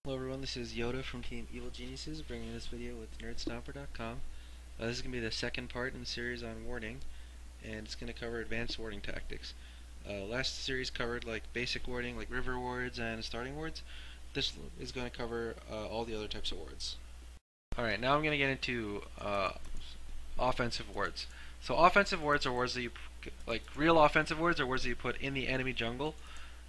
Hello everyone, this is Yoda from Team Evil Geniuses, bringing this video with Nerdstomper.com. This is going to be the second part in the series on warding, and it's going to cover advanced warding tactics. Last series covered like basic warding, like river wards and starting wards. This is going to cover all the other types of wards. Alright, now I'm going to get into offensive wards. So offensive wards are wards that you, like real offensive wards are wards that you put in the enemy jungle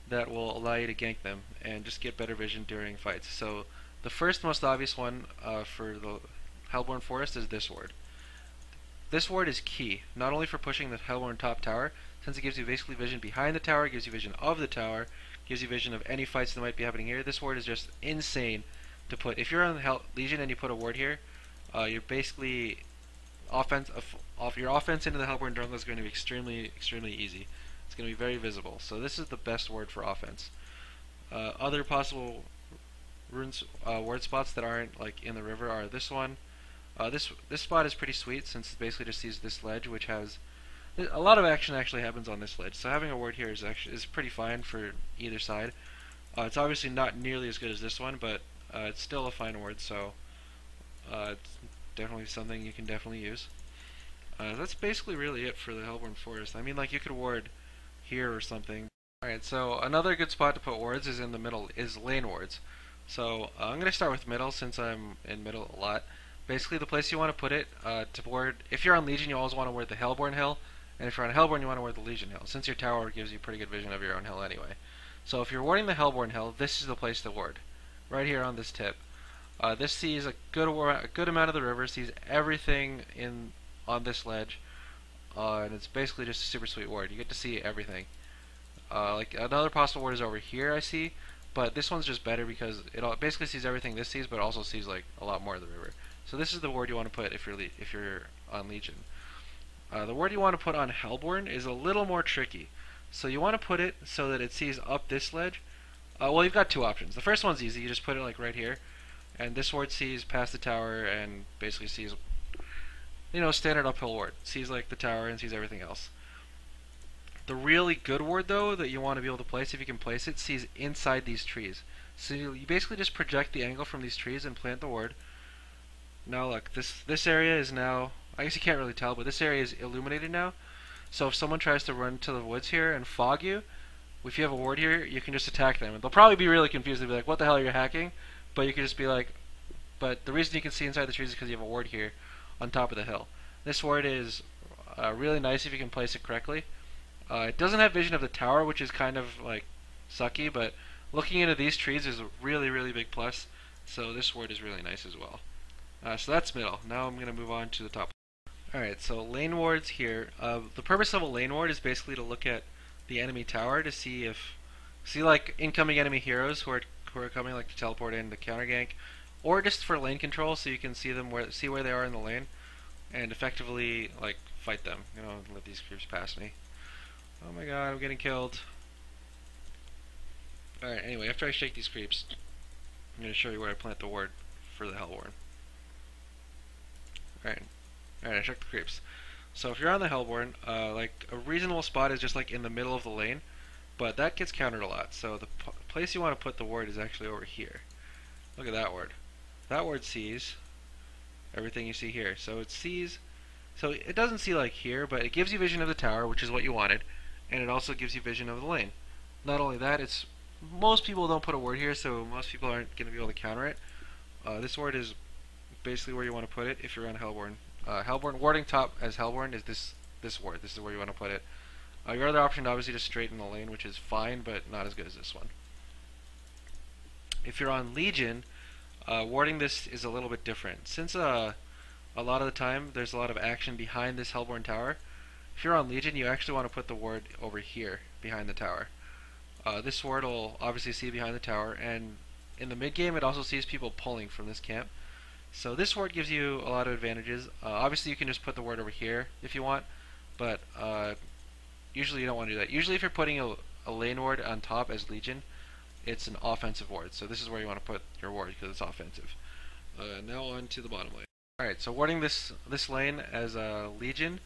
that will allow you to gank them and just get better vision during fights. So the first most obvious one for the Hellborn Forest is this ward. This ward is key, not only for pushing the Hellborn top tower, since it gives you basically vision behind the tower, gives you vision of the tower, gives you vision of any fights that might be happening here. This ward is just insane to put. If you're on Legion and you put a ward here, you're basically your offense into the Hellborn jungle is going to be extremely easy. It's going to be very visible. So this is the best ward for offense. Other possible ward spots that aren't like in the river are this one. This spot is pretty sweet since it basically just sees this ledge, which has a lot of action actually happens on this ledge. So having a ward here is pretty fine for either side. It's obviously not nearly as good as this one, but it's still a fine ward. So it's definitely something you can definitely use. That's basically really it for the Hellborn Forest. I mean, like you could ward here or something. Alright, so another good spot to put wards is in the middle, is lane wards. So I'm going to start with middle since I'm in middle a lot. Basically the place you want to put it to ward, if you're on Legion you always want to ward the Hellborn Hill, and if you're on Hellborn you want to ward the Legion Hill, since your tower gives you pretty good vision of your own hill anyway. So if you're warding the Hellborn Hill, this is the place to ward. Right here on this tip. This sees a good amount of the river, sees everything on this ledge. And it's basically just a super sweet ward. You get to see everything. Like another possible ward is over here, I see, but this one's just better because it basically sees everything this sees, but also sees like a lot more of the river. So this is the ward you want to put if you're on Legion. The ward you want to put on Hellborn is a little more tricky. So you want to put it so that it sees up this ledge. Well, you've got two options. The first one's easy. You just put it like right here, and this ward sees past the tower and basically sees, standard uphill ward. Sees like the tower and sees everything else. The really good ward though that you want to be able to place, if you can place it, sees inside these trees. So you basically just project the angle from these trees and plant the ward. Now look, this area is now, I guess you can't really tell, but this area is illuminated now. So if someone tries to run to the woods here and fog you, if you have a ward here, you can just attack them. And they'll probably be really confused. They'll be like, what the hell are you hacking? But you can just be like, but the reason you can see inside the trees is because you have a ward here on top of the hill. This ward is really nice if you can place it correctly. It doesn't have vision of the tower, which is kind of like sucky, but looking into these trees is a really big plus. So this ward is really nice as well. So that's middle. Now I'm going to move on to the top. Alright, so lane wards here. The purpose of a lane ward is basically to look at the enemy tower to see like incoming enemy heroes who are coming, like to teleport in to counter gank, or just for lane control, so you can see them see where they are in the lane, and effectively like fight them. Let these creeps pass me. Oh my god, I'm getting killed. Alright, anyway, after I shake these creeps, I'm going to show you where I plant the ward for the Hellborn. Alright, I shook the creeps. So if you're on the Hellborn, like a reasonable spot is just like in the middle of the lane, but that gets countered a lot. So the place you want to put the ward is actually over here. Look at that ward. That ward sees everything you see here. So it doesn't see like here, but it gives you vision of the tower, which is what you wanted, and it also gives you vision of the lane. Not only that, most people don't put a ward here, so most people aren't going to be able to counter it. This ward is basically where you want to put it if you're on Hellborn. Hellborn warding top as Hellborn is this ward. This is where you want to put it. Your other option obviously just straight in the lane, which is fine, but not as good as this one. If you're on Legion, warding this is a little bit different. Since a lot of the time there's a lot of action behind this Hellborn tower, if you're on Legion you actually want to put the ward over here behind the tower. This ward will obviously see behind the tower, and in the mid game it also sees people pulling from this camp. So this ward gives you a lot of advantages. Obviously you can just put the ward over here if you want, but usually you don't want to do that. Usually if you're putting a lane ward on top as Legion, it's an offensive ward. So this is where you want to put your ward because it's offensive. Now on to the bottom lane. Alright, so warding this lane as a Legion,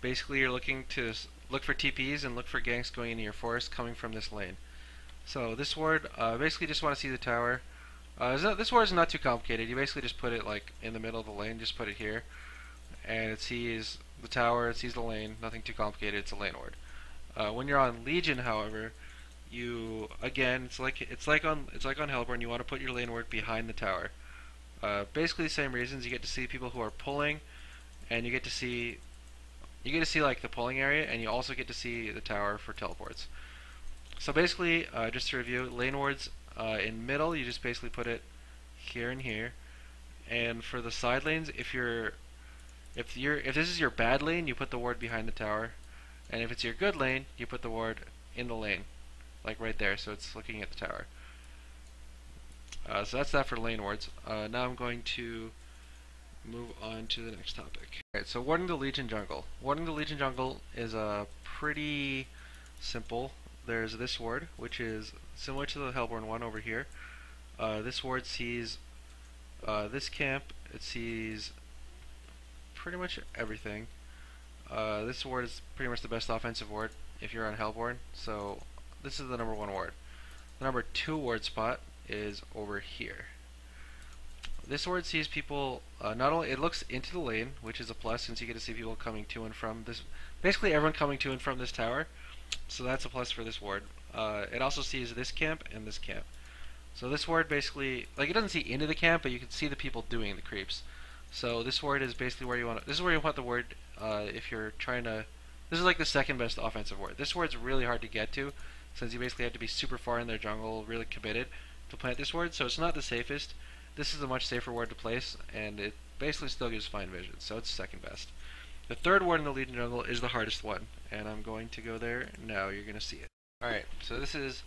basically you're looking to look for TPs and look for ganks going into your forest coming from this lane. So this ward, basically just want to see the tower. This word is not too complicated. You basically just put it like in the middle of the lane, just put it here, and it sees the tower, it sees the lane, nothing too complicated, it's a lane ward. When you're on Legion, however, you again it's like on Hellborn, you want to put your lane ward behind the tower. Basically the same reasons. You get to see people who are pulling, and you get to see like the pulling area, and you also get to see the tower for teleports. So basically, just to review, lane wards in middle, you just basically put it here and here. And for the side lanes, if this is your bad lane, you put the ward behind the tower, and if it's your good lane, you put the ward in the lane, like right there, so it's looking at the tower. So that's that for lane wards. Now I'm going to move on to the next topic. Alright, so warding the Legion jungle. Warding the Legion jungle is pretty simple. There's this ward, which is similar to the Hellborn one over here. This ward sees this camp, it sees pretty much everything. This ward is pretty much the best offensive ward if you're on Hellborn, so this is the number 1 ward. The number 2 ward spot is over here. This ward sees people, not only, it looks into the lane, which is a plus since you get to see people coming to and from this, basically everyone coming to and from this tower, so that's a plus for this ward. It also sees this camp and this camp. So this ward basically, like, it doesn't see into the camp, but you can see the people doing the creeps. So this ward is basically where you want the ward if you're trying to, this is like the second best offensive ward. This ward's really hard to get to, since you basically have to be super far in their jungle, really committed to plant this ward, so it's not the safest. This is a much safer ward to place, and it basically still gives fine vision, so it's second best. The third ward in the Legion jungle is the hardest one, and I'm going to go there now. You're going to see it. Alright, so this is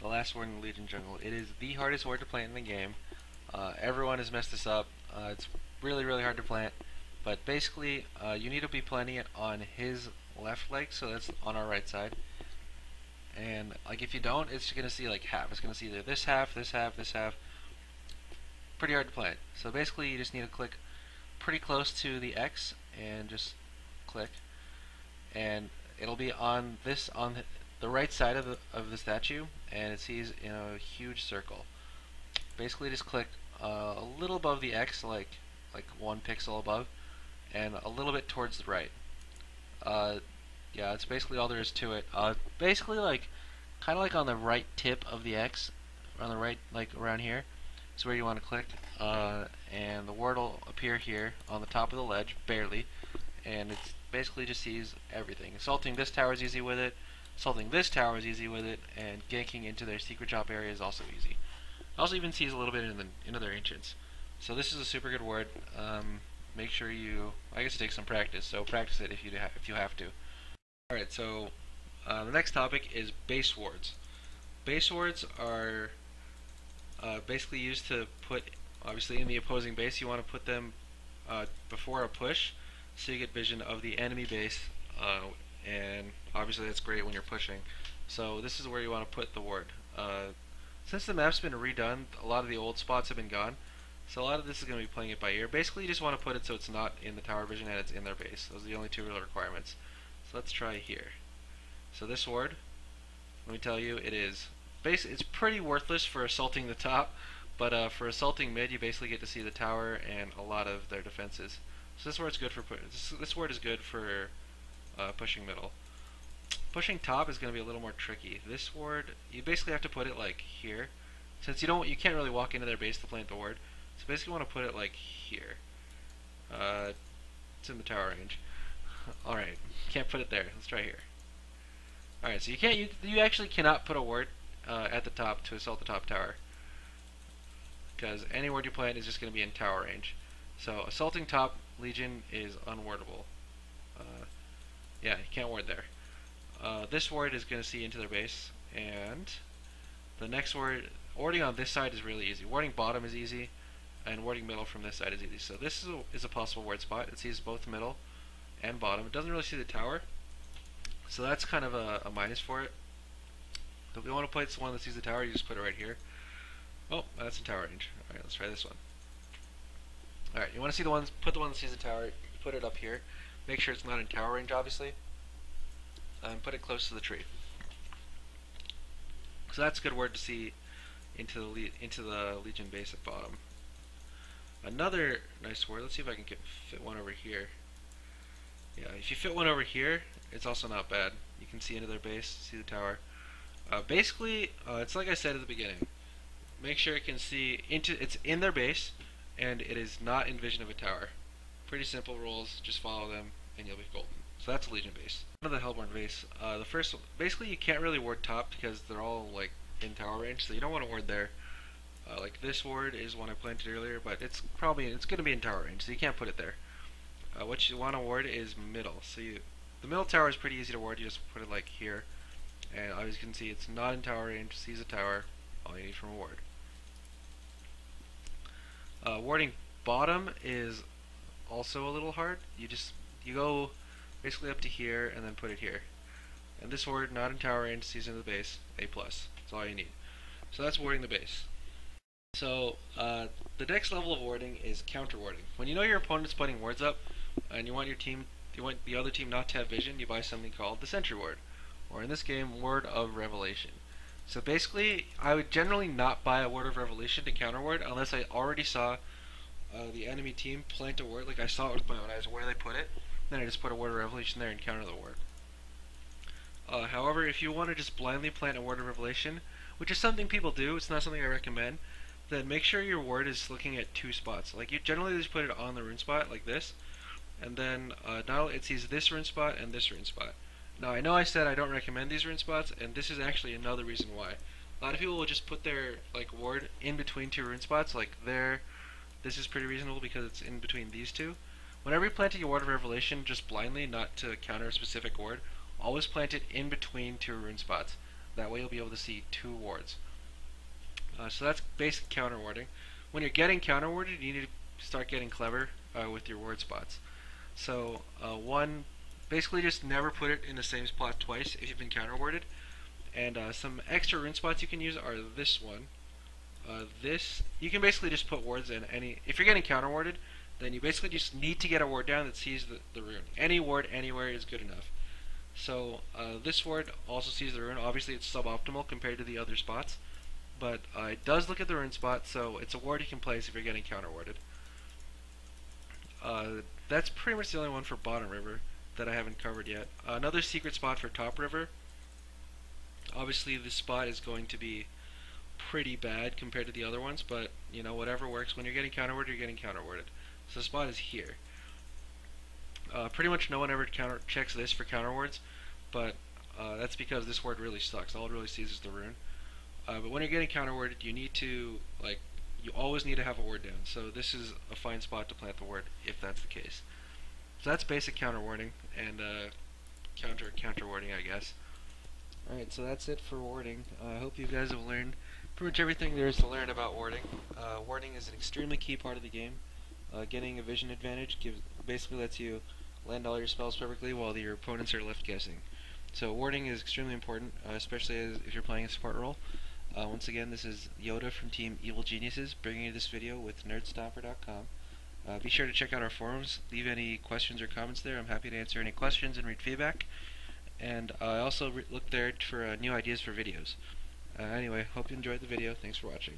the last ward in the Legion jungle. It is the hardest ward to plant in the game. Everyone has messed this up. It's really, really hard to plant, but basically you need to be planting it on his left leg, so that's on our right side. And like if you don't, it's going to see like half. It's going to see either this half, this half, this half. Pretty hard to plant. So basically you just need to click pretty close to the X and just click, and it'll be on the right side of the statue, and it sees in a huge circle. Basically just click a little above the X, like 1 pixel above, and a little bit towards the right. Yeah, that's basically all there is to it. Basically, like, kind of like on the right tip of the X, on the right, like around here, is where you want to click, and the word will appear here on the top of the ledge, barely, and it basically just sees everything. Assaulting this tower is easy with it, assaulting this tower is easy with it, and ganking into their secret drop area is also easy. It also even sees a little bit into their ancients. So this is a super good word. Make sure you, I guess it takes some practice, so practice it if you have to. Alright, so the next topic is base wards. Base wards are basically used to put, obviously in the opposing base, you want to put them before a push, so you get vision of the enemy base, and obviously that's great when you're pushing. So this is where you want to put the ward. Since the map's been redone, a lot of the old spots have been gone, so a lot of this is going to be playing it by ear. Basically you just want to put it so it's not in the tower vision and it's in their base. Those are the only 2 real requirements. So let's try here. So this ward, let me tell you, it's pretty worthless for assaulting the top, but for assaulting mid, you basically get to see the tower and a lot of their defenses. So this ward's good for this ward is good for pushing middle. Pushing top is going to be a little more tricky. This ward, you basically have to put it like here, since you can't really walk into their base to plant the ward. So basically, you want to put it like here. It's in the tower range. All right, can't put it there. Let's try here. All right, so you actually cannot put a ward at the top to assault the top tower, because any ward you plant is just going to be in tower range. So assaulting top Legion is unwardable. Yeah, you can't ward there. This ward is going to see into their base, and the next ward, warding on this side is really easy. Warding bottom is easy, and warding middle from this side is easy. So this is a possible ward spot. It sees both middle and bottom. It doesn't really see the tower, so that's kind of a minus for it. So if you want to place the one that sees the tower, you just put it right here. Oh, that's in tower range. Alright, let's try this one. Alright, you want to see put the one that sees the tower, put it up here. Make sure it's not in tower range, obviously. And put it close to the tree. So that's a good word to see into the Legion base at bottom. Another nice ward. Let's see if I can fit one over here. Yeah, if you fit one over here, it's also not bad. You can see into their base, see the tower. Basically, it's like I said at the beginning. Make sure it can see it's in their base, and it is not in vision of a tower. Pretty simple rules. Just follow them, and you'll be golden. So that's Legion base. Another Hellborn base. The first, basically, you can't really ward top because they're all like in tower range, so you don't want to ward there. Like this ward is one I planted earlier, but it's going to be in tower range, so you can't put it there. What you want to ward is middle. So the middle tower is pretty easy to ward. You just put it like here, and as you can see, it's not in tower range. Sees a tower. All you need from a ward. Warding bottom is also a little hard. You go basically up to here and then put it here. And this ward, not in tower range, sees into the base. A+. That's all you need. So that's warding the base. So the next level of warding is counter warding. When you know your opponent's putting wards up, and you want the other team not to have vision, you buy something called the Sentry Ward, or in this game, Ward of Revelation. So basically, I would generally not buy a Ward of Revelation to counter ward unless I already saw the enemy team plant a ward, like I saw it with my own eyes where they put it. Then I just put a Ward of Revelation there and counter the ward. However, if you want to just blindly plant a Ward of Revelation, which is something people do, it's not something I recommend, then make sure your ward is looking at two spots. Like you generally just put it on the rune spot like this, and then now it sees this rune spot and this rune spot. Now I know I said I don't recommend these rune spots, and this is actually another reason why. A lot of people will just put their ward in between two rune spots, like there. This is pretty reasonable because it's in between these two. Whenever you're planting your Ward of Revelation, just blindly, not to counter a specific ward, always plant it in between two rune spots. That way you'll be able to see two wards. So that's basic counter warding. When you're getting counter warded, you need to start getting clever with your ward spots. So one, basically just never put it in the same spot twice if you've been counter warded. And some extra rune spots you can use are this one. You can basically just put wards in any. If you're getting counter warded, then you basically just need to get a ward down that sees the rune. Any ward anywhere is good enough. So this ward also sees the rune. Obviously it's suboptimal compared to the other spots, but it does look at the rune spot, so it's a ward you can place if you're getting counter warded. That's pretty much the only one for bottom river that I haven't covered yet. Another secret spot for top river. Obviously this spot is going to be pretty bad compared to the other ones, but you know, whatever works. When you're getting counter warded, you're getting counter warded. So the spot is here. Pretty much no one ever checks this for counter wards, but that's because this ward really sucks. All it really sees is the rune. But when you're getting counter warded, you need to you always need to have a ward down. So this is a fine spot to plant the ward if that's the case. So that's basic counter warding and counter warding, I guess. Alright, so that's it for warding. I hope you guys have learned pretty much everything there is to learn about warding. Warding is an extremely key part of the game. Getting a vision advantage basically lets you land all your spells perfectly while your opponents are left guessing. So warding is extremely important, especially if you're playing a support role. Once again, this is Yoda from Team Evil Geniuses bringing you this video with Nerdstomper.com. Be sure to check out our forums, leave any questions or comments there. I'm happy to answer any questions and read feedback. And I also look there for new ideas for videos. Anyway, hope you enjoyed the video. Thanks for watching.